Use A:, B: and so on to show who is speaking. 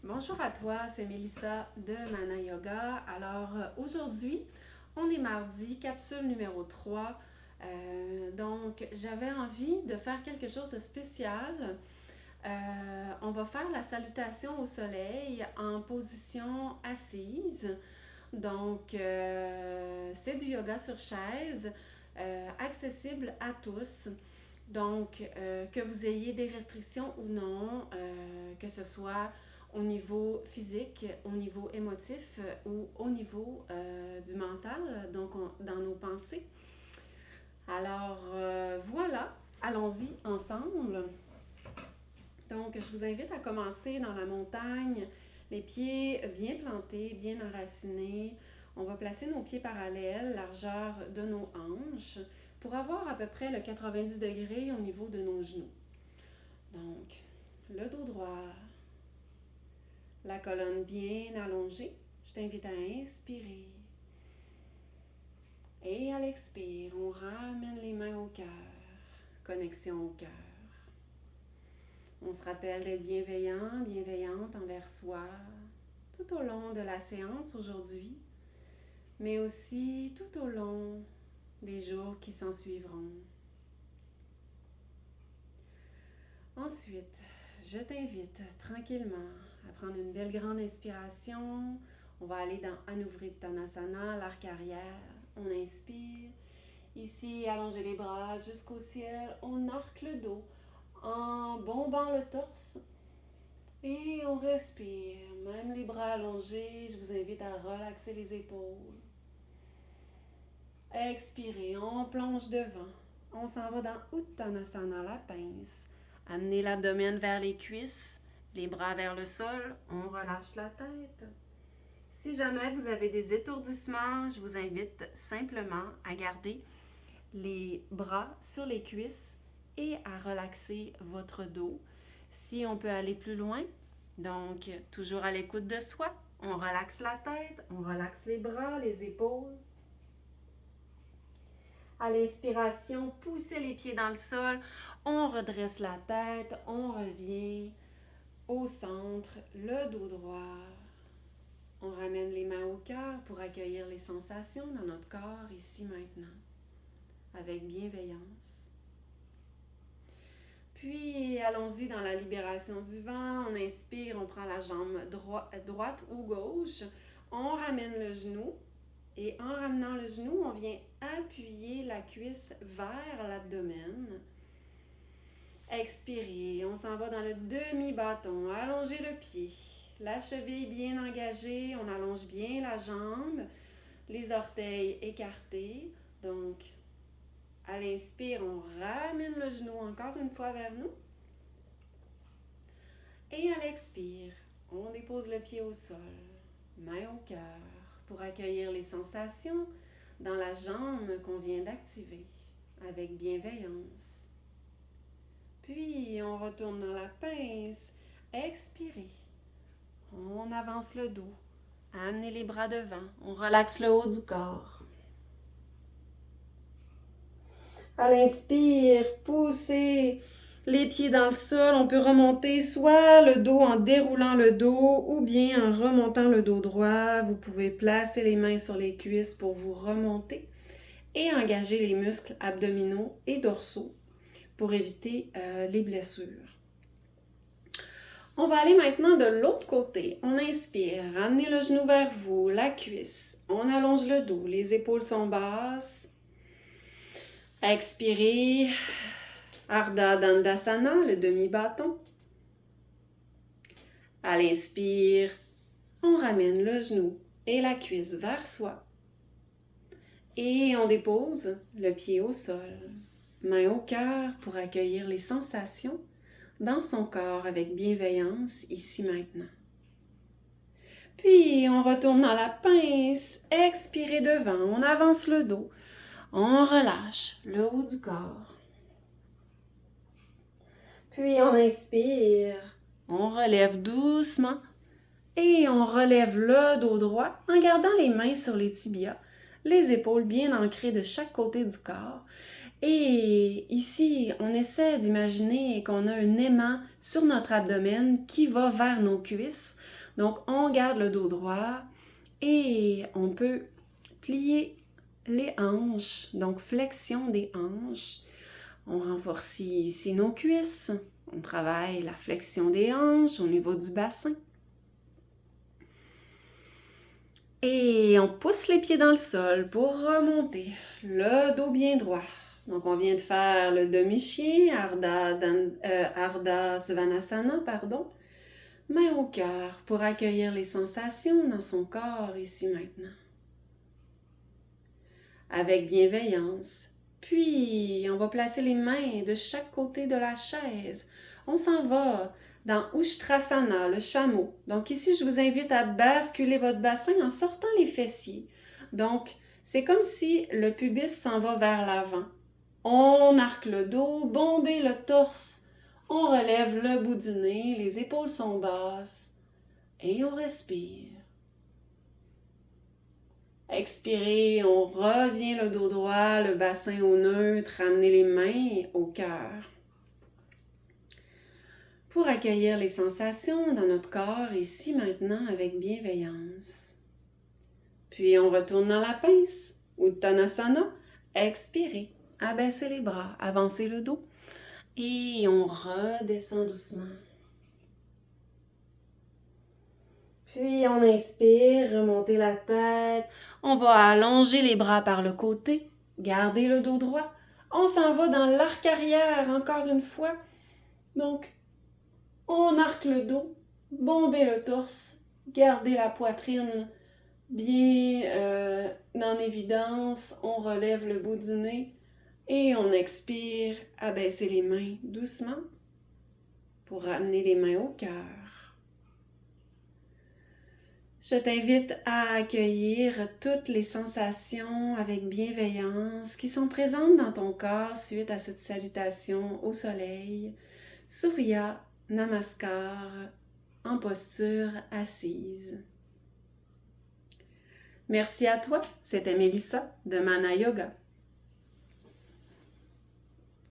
A: Bonjour à toi, c'est Mélissa de Mana Yoga. Alors aujourd'hui, on est mardi, capsule numéro 3. Donc j'avais envie de faire quelque chose de spécial. On va faire la salutation au soleil en position assise. Donc c'est du yoga sur chaise, accessible à tous. Donc, que vous ayez des restrictions ou non, que ce soit au niveau physique, au niveau émotif ou au niveau du mental, donc dans nos pensées. Alors, voilà, allons-y ensemble. Donc, je vous invite à commencer dans la montagne, les pieds bien plantés, bien enracinés. On va placer nos pieds parallèles, largeur de nos hanches, pour avoir à peu près le 90 degrés au niveau de nos genoux. Donc, le dos droit, la colonne bien allongée. Je t'invite à inspirer. Et à l'expire, on ramène les mains au cœur. Connexion au cœur. On se rappelle d'être bienveillant, bienveillante envers soi tout au long de la séance aujourd'hui, mais aussi tout au long des jours qui s'en suivront. Ensuite, je t'invite tranquillement à prendre une belle grande inspiration. On va aller dans Anuvrittanasana, l'arc arrière. On inspire. Ici, allonger les bras jusqu'au ciel. On arque le dos en bombant le torse. Et on respire. Même les bras allongés, je vous invite à relaxer les épaules. Expirez, on plonge devant. On s'en va dans Uttanasana, la pince. Amenez l'abdomen vers les cuisses, les bras vers le sol, on relâche la tête. Si jamais vous avez des étourdissements, je vous invite simplement à garder les bras sur les cuisses et à relaxer votre dos. Si on peut aller plus loin, donc toujours à l'écoute de soi, on relaxe la tête, on relaxe les bras, les épaules. À l'inspiration, poussez les pieds dans le sol, on redresse la tête, on revient au centre, le dos droit. On ramène les mains au cœur pour accueillir les sensations dans notre corps ici maintenant, avec bienveillance. Puis allons-y dans la libération du vent. On inspire, on prend la jambe droite ou gauche. On ramène le genou. Et en ramenant le genou, on vient appuyer la cuisse vers l'abdomen. Expirez, on s'en va dans le demi-bâton. Allongez le pied. La cheville bien engagée, on allonge bien la jambe. Les orteils écartés. Donc, à l'inspire, on ramène le genou encore une fois vers nous. Et à l'expire, on dépose le pied au sol, main au cœur, pour accueillir les sensations dans la jambe qu'on vient d'activer avec bienveillance. Puis, on retourne dans la pince. Expirez. On avance le dos. Amenez les bras devant. On relaxe le haut du corps. À l'inspire, poussez les pieds dans le sol. On peut remonter soit le dos en déroulant le dos ou bien en remontant le dos droit. Vous pouvez placer les mains sur les cuisses pour vous remonter et engager les muscles abdominaux et dorsaux pour éviter les blessures. On va aller maintenant de l'autre côté. On inspire, ramenez le genou vers vous, la cuisse. On allonge le dos, les épaules sont basses. Expirez, Ardha Dandasana, le demi-bâton. À l'inspire, on ramène le genou et la cuisse vers soi. Et on dépose le pied au sol, main au cœur pour accueillir les sensations dans son corps avec bienveillance ici maintenant. Puis on retourne dans la pince, expirez devant, on avance le dos, on relâche le haut du corps. Puis on inspire, on relève doucement et on relève le dos droit en gardant les mains sur les tibias, les épaules bien ancrées de chaque côté du corps. Et ici, on essaie d'imaginer qu'on a un aimant sur notre abdomen qui va vers nos cuisses. Donc, on garde le dos droit et on peut plier les hanches, donc flexion des hanches. On renforce ici nos cuisses. On travaille la flexion des hanches au niveau du bassin. Et on pousse les pieds dans le sol pour remonter le dos bien droit. Donc, on vient de faire le demi-chien, Ardha Svanasana, main au cœur pour accueillir les sensations dans son corps ici maintenant. Avec bienveillance. Puis, on va placer les mains de chaque côté de la chaise. On s'en va dans Ushtrasana, le chameau. Donc ici, je vous invite à basculer votre bassin en sortant les fessiers. Donc, c'est comme si le pubis s'en va vers l'avant. On arque le dos, bomber le torse. On relève le bout du nez, les épaules sont basses. Et on respire. Expirez, on revient le dos droit, le bassin au neutre, ramenez les mains au cœur. Pour accueillir les sensations dans notre corps ici maintenant avec bienveillance. Puis on retourne dans la pince, Uttanasana, expirez, abaissez les bras, avancez le dos et on redescend doucement. Puis on inspire, remontez la tête, on va allonger les bras par le côté, gardez le dos droit. On s'en va dans l'arc arrière encore une fois. Donc, on arque le dos, bombez le torse, gardez la poitrine bien en évidence. On relève le bout du nez et on expire, abaissez les mains doucement pour ramener les mains au cœur. Je t'invite à accueillir toutes les sensations avec bienveillance qui sont présentes dans ton corps suite à cette salutation au soleil. Surya Namaskar en posture assise. Merci à toi, c'était Mélissa de Mana Yoga.